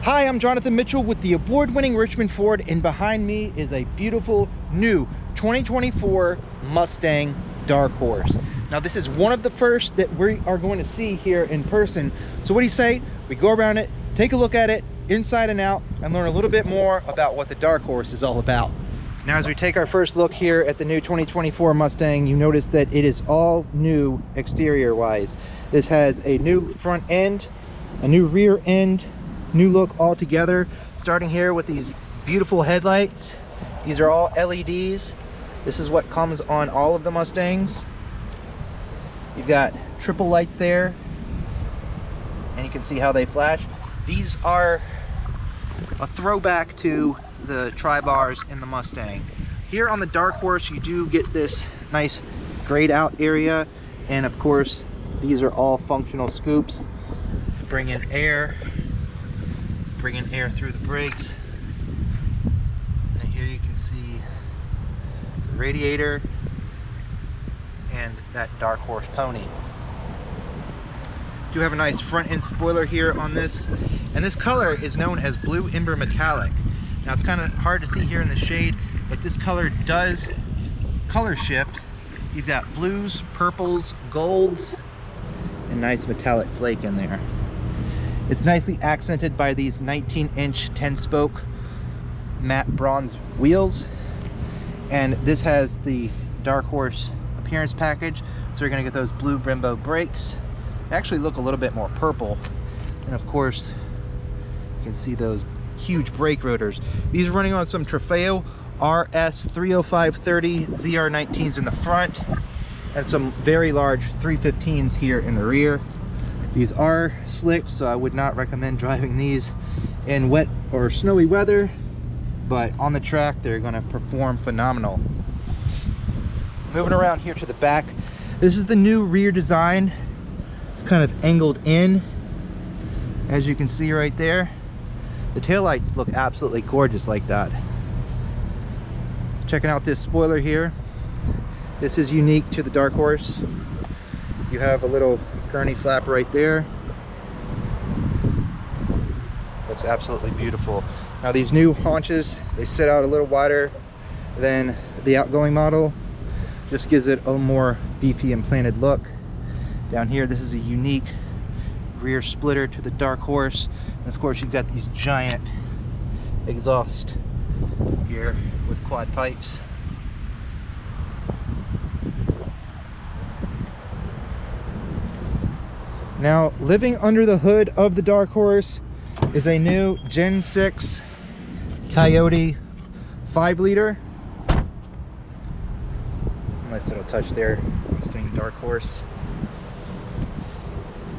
Hi, I'm Jonathan Mitchell with the award-winning Richmond Ford, and behind me is a beautiful new 2024 Mustang Dark Horse. Now, this is one of the first that we are going to see here in person. So what do you say? We go around it, take a look at it inside and out, and learn a little bit more about what the Dark Horse is all about. Now, as we take our first look here at the new 2024 Mustang, you notice that it is all new exterior-wise. This has a new front end, a new rear end, new look altogether, starting here with these beautiful headlights. These are all LEDs. This is what comes on all of the Mustangs. You've got triple lights there, and you can see how they flash. These are a throwback to the tri-bars in the Mustang. Here on the Dark Horse, you do get this nice grayed out area, and of course these are all functional scoops. Bring in air through the brakes, and here you can see the radiator and that Dark Horse pony. Do have a nice front end spoiler here on this, and this color is known as Blue Ember Metallic. Now, it's kind of hard to see here in the shade, but this color does color shift. You've got blues, purples, golds, and nice metallic flake in there. It's nicely accented by these 19-inch 10-spoke matte bronze wheels, and this has the Dark Horse appearance package, so you're going to get those blue Brembo brakes. They actually look a little bit more purple, and of course you can see those huge brake rotors. These are running on some Trofeo RS 305/30 ZR19s in the front, and some very large 315s here in the rear. These are slick, so I would not recommend driving these in wet or snowy weather, but on the track they're going to perform phenomenal. Moving around here to the back, this is the new rear design. It's kind of angled in, as you can see right there. The taillights look absolutely gorgeous like that. Checking out this spoiler here. This is unique to the Dark Horse. You have a little gurney flap right there. Looks absolutely beautiful. Now, these new haunches, they sit out a little wider than the outgoing model. Just gives it a more beefy and planted look. Down here, this is a unique rear splitter to the Dark Horse, and of course you've got these giant exhaust here with quad pipes. Now, living under the hood of the Dark Horse is a new Gen 6 Coyote 5-liter. Nice little touch there, Mustang Dark Horse.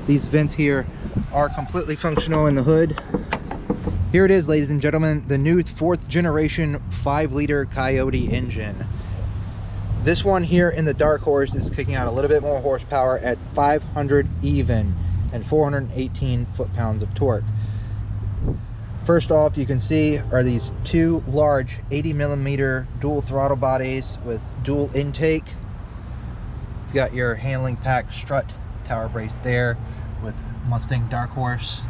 These vents here are completely functional in the hood. Here it is, ladies and gentlemen, the new 4th generation 5-liter Coyote engine. This one here in the Dark Horse is kicking out a little bit more horsepower at 500 even and 418 foot-pounds of torque. First off, you can see are these two large 80mm dual throttle bodies with dual intake. You've got your handling pack strut tower brace there with Mustang Dark Horse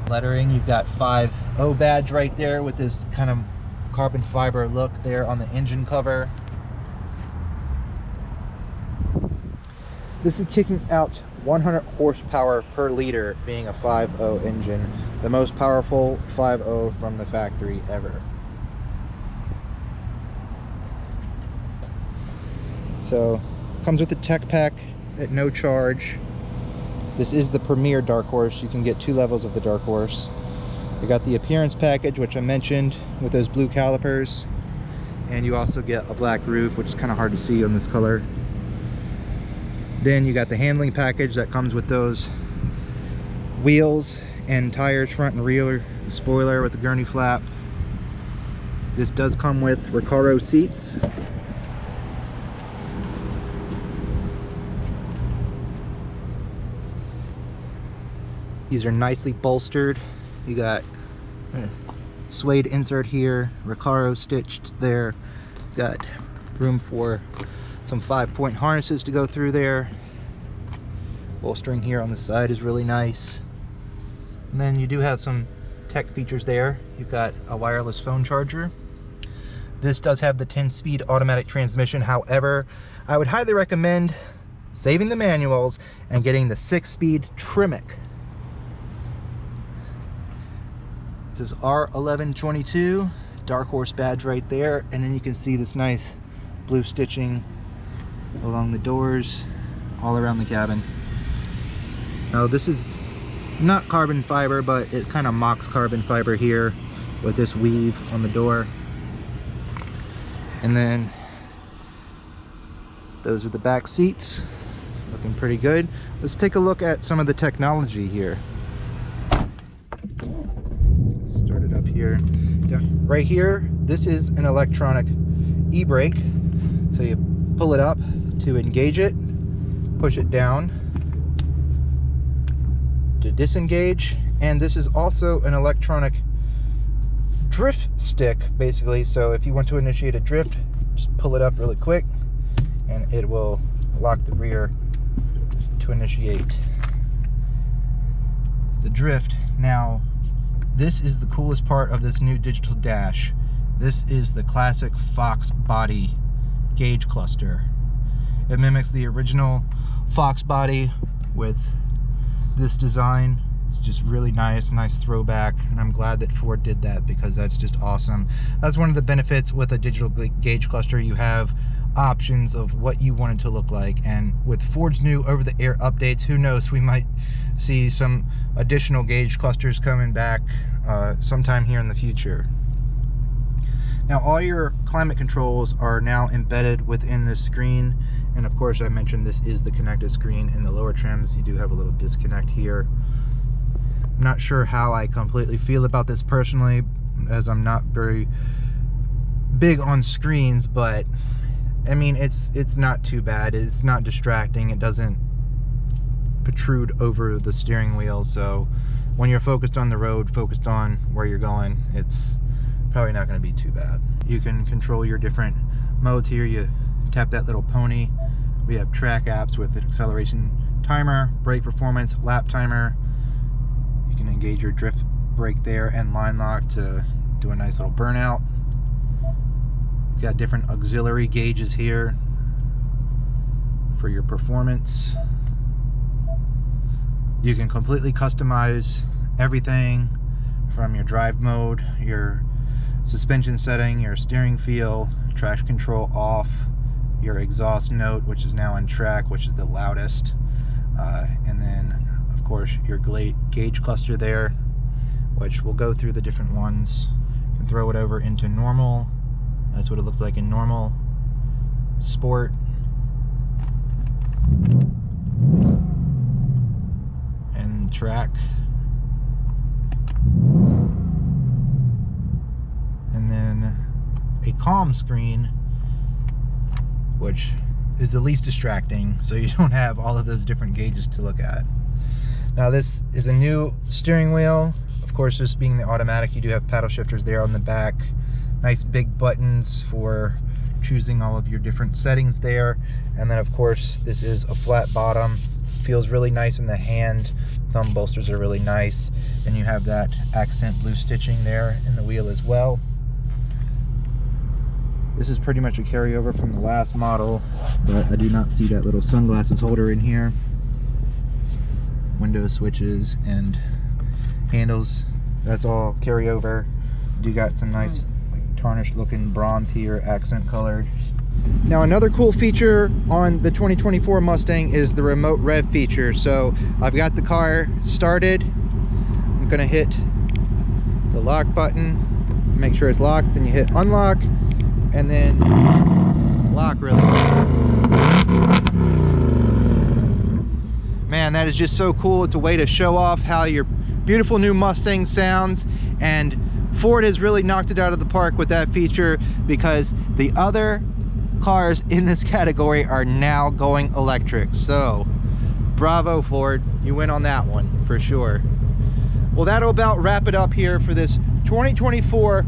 lettering. You've got 5.0 badge right there with this kind of carbon fiber look there on the engine cover. This is kicking out 100 horsepower per liter, being a 5.0 engine, the most powerful 5.0 from the factory ever. So, comes with the tech pack at no charge. This is the premier Dark Horse. You can get 2 levels of the Dark Horse. You got the appearance package, which I mentioned, with those blue calipers, and you also get a black roof, which is kind of hard to see on this color. Then you got the handling package that comes with those wheels and tires front and rear, the spoiler with the gurney flap. This does come with Recaro seats. These are nicely bolstered. You got suede insert here, Recaro stitched there. Got room for some 5-point harnesses to go through there. Bolstering here on the side is really nice. And then you do have some tech features there. You've got a wireless phone charger. This does have the 10-speed automatic transmission. However, I would highly recommend saving the manuals and getting the 6-speed Trimic. This is R1122, Dark Horse badge right there, and then you can see this nice blue stitching along the doors, all around the cabin. Now this is not carbon fiber, but it kind of mocks carbon fiber here with this weave on the door. And then those are the back seats, looking pretty good. Let's take a look at some of the technology here. Start it up here. Right here, this is an electronic e-brake. So you pull it up to engage it, push it down to disengage, and this is also an electronic drift stick, basically. So if you want to initiate a drift, just pull it up really quick and it will lock the rear to initiate the drift. Now, this is the coolest part of this new digital dash. This is the classic Fox body gauge cluster. It mimics the original Fox body with this design. It's just really nice throwback, and I'm glad that Ford did that because that's just awesome. That's one of the benefits with a digital gauge cluster. You have options of what you want it to look like, and with Ford's new over-the-air updates, who knows, we might see some additional gauge clusters coming back sometime here in the future. Now, all your climate controls are now embedded within this screen, and of course I mentioned this is the connected screen. In the lower trims you do have a little disconnect here. I'm not sure how I completely feel about this personally, as I'm not very big on screens, but I mean, it's not too bad. It's not distracting. It doesn't protrude over the steering wheel, so when you're focused on the road, focused on where you're going, it's probably not going to be too bad. You can control your different modes here. You tap that little pony. We have track apps with an acceleration timer, brake performance, lap timer. You can engage your drift brake there and line lock to do a nice little burnout. You've got different auxiliary gauges here for your performance. You can completely customize everything from your drive mode, your suspension setting, your steering feel, traction control off, your exhaust note, which is now on track, which is the loudest, and then of course your gauge cluster there, which we'll go through the different ones. You can throw it over into normal. That's what it looks like in normal, sport, and track. And then a calm screen, which is the least distracting, so you don't have all of those different gauges to look at. Now, this is a new steering wheel. Of course, this being the automatic, you do have paddle shifters there on the back. Nice big buttons for choosing all of your different settings there. And then of course, this is a flat bottom. Feels really nice in the hand. Thumb bolsters are really nice. And you have that accent blue stitching there in the wheel as well. This is pretty much a carryover from the last model, but I do not see that little sunglasses holder in here. Window switches and handles, that's all carryover. You got some nice tarnished looking bronze here, accent colored. Now, another cool feature on the 2024 Mustang is the remote rev feature. So I've got the car started. I'm gonna hit the lock button, make sure it's locked, then you hit unlock, and then lock really quick. Man, that is just so cool. It's a way to show off how your beautiful new Mustang sounds, and Ford has really knocked it out of the park with that feature, because the other cars in this category are now going electric. So bravo, Ford, you win on that one for sure. Well, that'll about wrap it up here for this 2024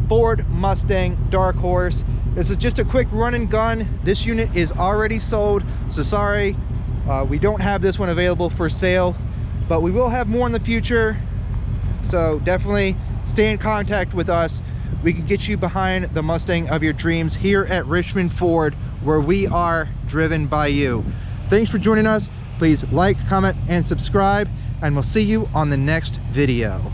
Ford Mustang Dark Horse. This is just a quick run and gun. This unit is already sold, so sorry, we don't have this one available for sale, but we will have more in the future. So definitely stay in contact with us. We can get you behind the Mustang of your dreams here at Richmond Ford, where we are driven by you. Thanks for joining us. Please like, comment, and subscribe, and we'll see you on the next video.